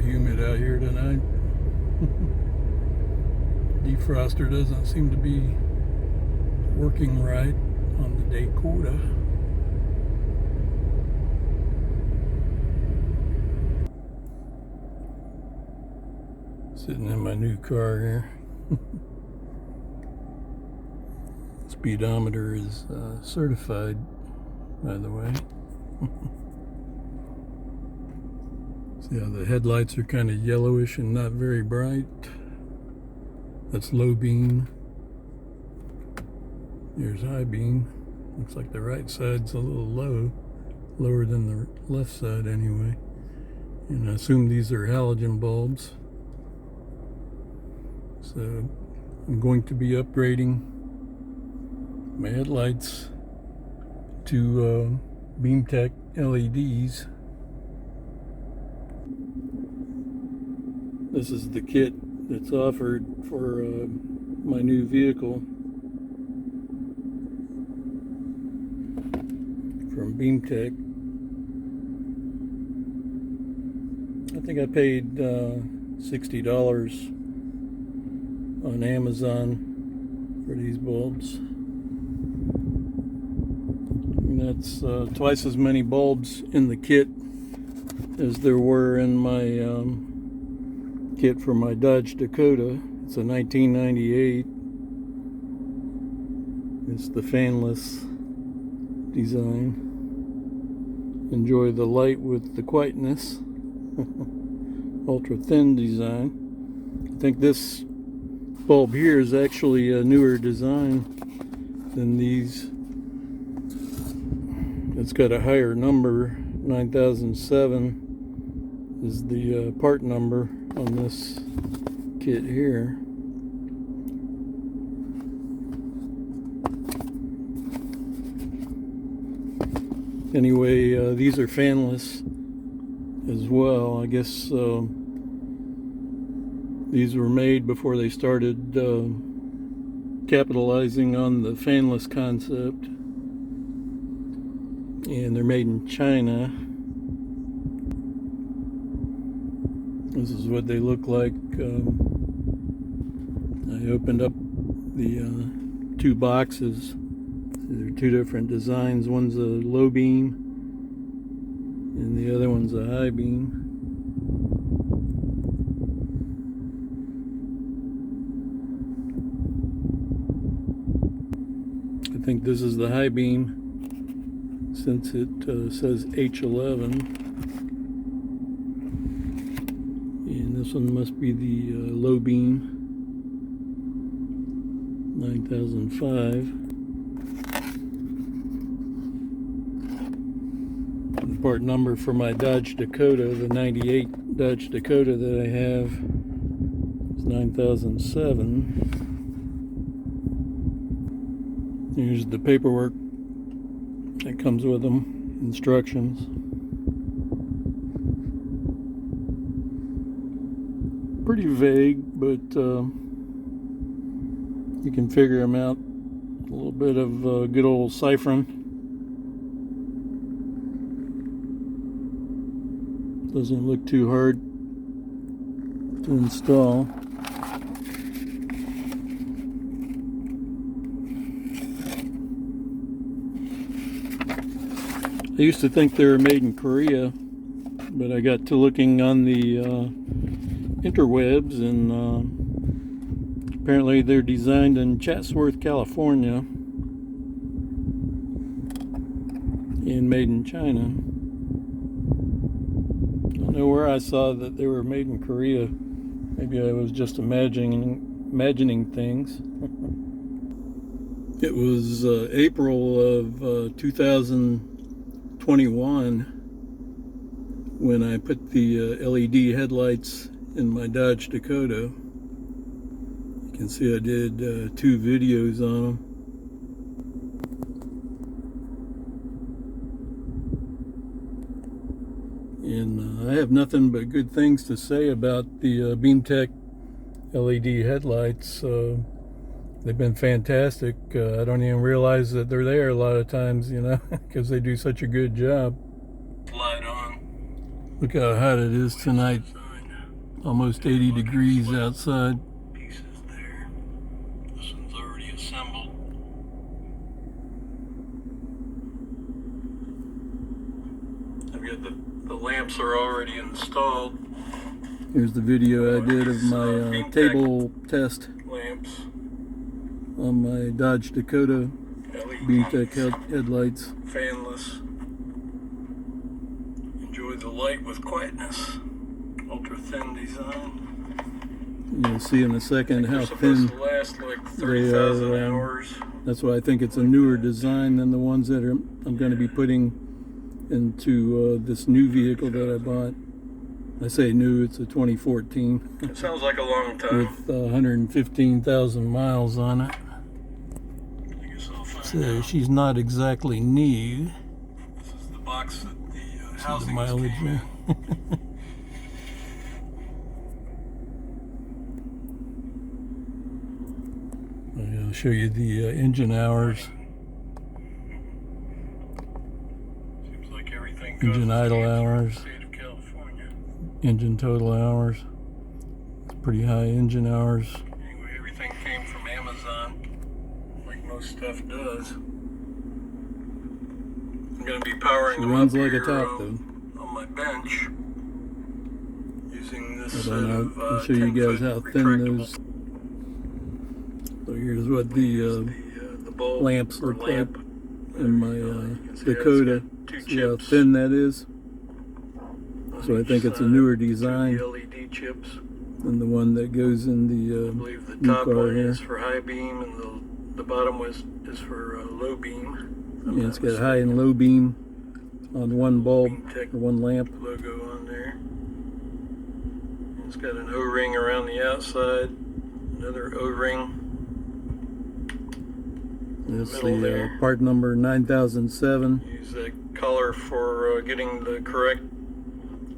humid out here tonight. Defroster doesn't seem to be working right on the Dakota. Sitting in my new car here. Speedometer is certified, by the way. See how the headlights are kind of yellowish and not very bright. That's low beam. Here's high beam. Looks like the right side's a little low, lower than the left side anyway. And I assume these are halogen bulbs. So I'm going to be upgrading my headlights to Beamtech LEDs. This is the kit that's offered for my new vehicle from Beamtech. I think I paid $60 on Amazon for these bulbs. And that's twice as many bulbs in the kit as there were in my kit for my Dodge Dakota. It's a 1998. It's the fanless design. Enjoy the light with the quietness. Ultra thin design. I think this bulb here is actually a newer design than these. It's got a higher number. 9007 is the part number on this kit here. Anyway, these are fanless as well. I guess these were made before they started capitalizing on the fanless concept. And they're made in China. This is what they look like. I opened up the two boxes. There are two different designs. One's a low beam and the other one's a high beam. I think this is the high beam since it says H11. And this one must be the low beam, 9005. The part number for my Dodge Dakota, the 98 Dodge Dakota that I have, is 9007. Here's the paperwork that comes with them, instructions. Pretty vague, but you can figure them out. A little bit of good old ciphering. Doesn't look too hard to install. I used to think they were made in Korea, but I got to looking on the interwebs, and apparently they're designed in Chatsworth, California, and made in China. I don't know where I saw that they were made in Korea. Maybe I was just imagining things. It was April of 2021 when I put the LED headlights in my Dodge Dakota. You can see I did 2 videos on them. And I have nothing but good things to say about the Beamtech LED headlights. They've been fantastic. I don't even realize that they're there a lot of times, you know, because they do such a good job. Light on. Look how hot it is tonight. almost 80 degrees outside. Pieces there. This one's already assembled. I've got the lamps are already installed. Here's the video I did of my table test lamps on my Dodge Dakota Beamtech headlights. Fanless. Enjoy the light with quietness. Ultra thin design. You'll see in a second how thin to last like 30,000 hours. That's why I think it's a newer design than the ones that I'm going to be putting into this new vehicle that I bought. I say new, it's a 2014. It sounds like a long time. With 115,000 miles on it. So she's not exactly new. This is the box that the housing mileage came in. I'll show you the engine hours. Seems like everything goes engine idle hours. Engine total hours. It's pretty high engine hours. Anyway, everything came from Amazon, like most stuff does. I'm going to be powering them up here on my bench using this set of I'll show you guys how thin those. So here's what the bulb lamps look like in my Dakota. See how thin that is? So I think it's a newer design LED chips than the one that goes in the I believe the top one is for high beam and the bottom is for low beam. Yeah, it's got high and low beam on one bulb or one lamp. Logo on there. It's got an O-ring around the outside, another O-ring. This is the part number 9007. Use that color for getting the correct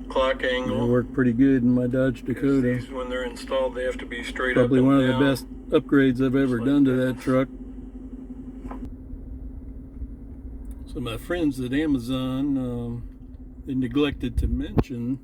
clock angle. They work pretty good in my Dodge Dakota. These, when they're installed, they have to be straight up and down. Probably one of the best upgrades I've ever done to that truck. So my friends at Amazon, they neglected to mention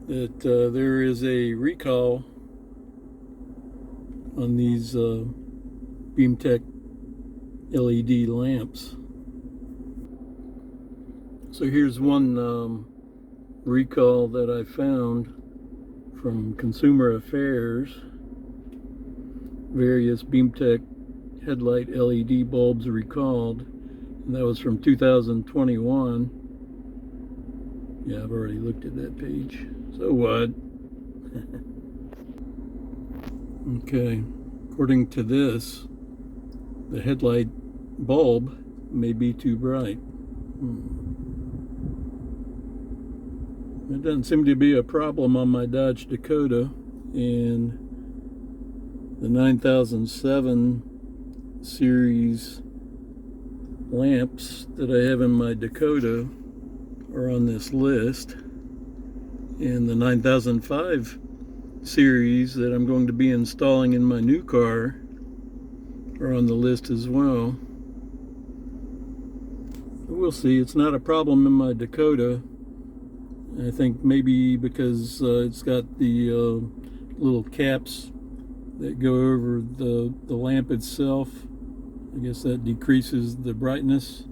that there is a recall on these Beamtech LED lamps. So here's one recall that I found from Consumer Affairs. Various Beamtech headlight LED bulbs recalled, and that was from 2021. Yeah, I've already looked at that page. So what? Okay, according to this, the headlight bulb may be too bright. It doesn't seem to be a problem on my Dodge Dakota, and the 9007 series lamps that I have in my Dakota are on this list, and the 9005 series that I'm going to be installing in my new car are on the list as well. We'll see. It's not a problem in my Dakota. I think maybe because it's got the little caps that go over the lamp itself. I guess that decreases the brightness.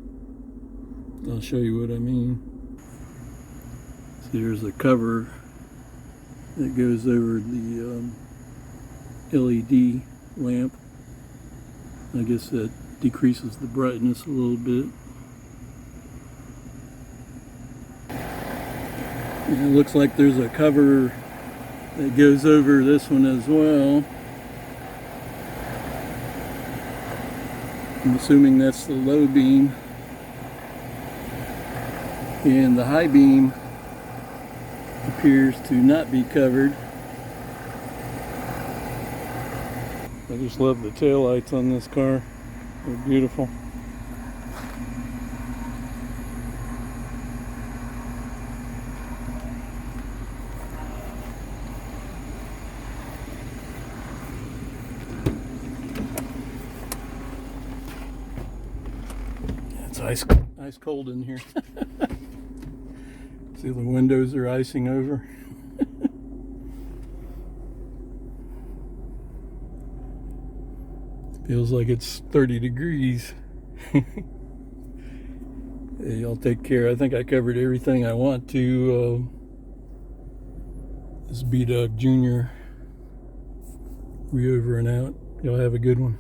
I'll show you what I mean. See, there's a cover that goes over the LED lamp. I guess that decreases the brightness a little bit. And it looks like there's a cover that goes over this one as well. I'm assuming that's the low beam. And the high beam appears to not be covered. I just love the taillights on this car. They're beautiful. It's ice cold in here. See, the windows are icing over. Feels like it's 30 degrees. Hey, y'all take care. I think I covered everything I want to. This is B-Dog Jr. We over and out. Y'all have a good one.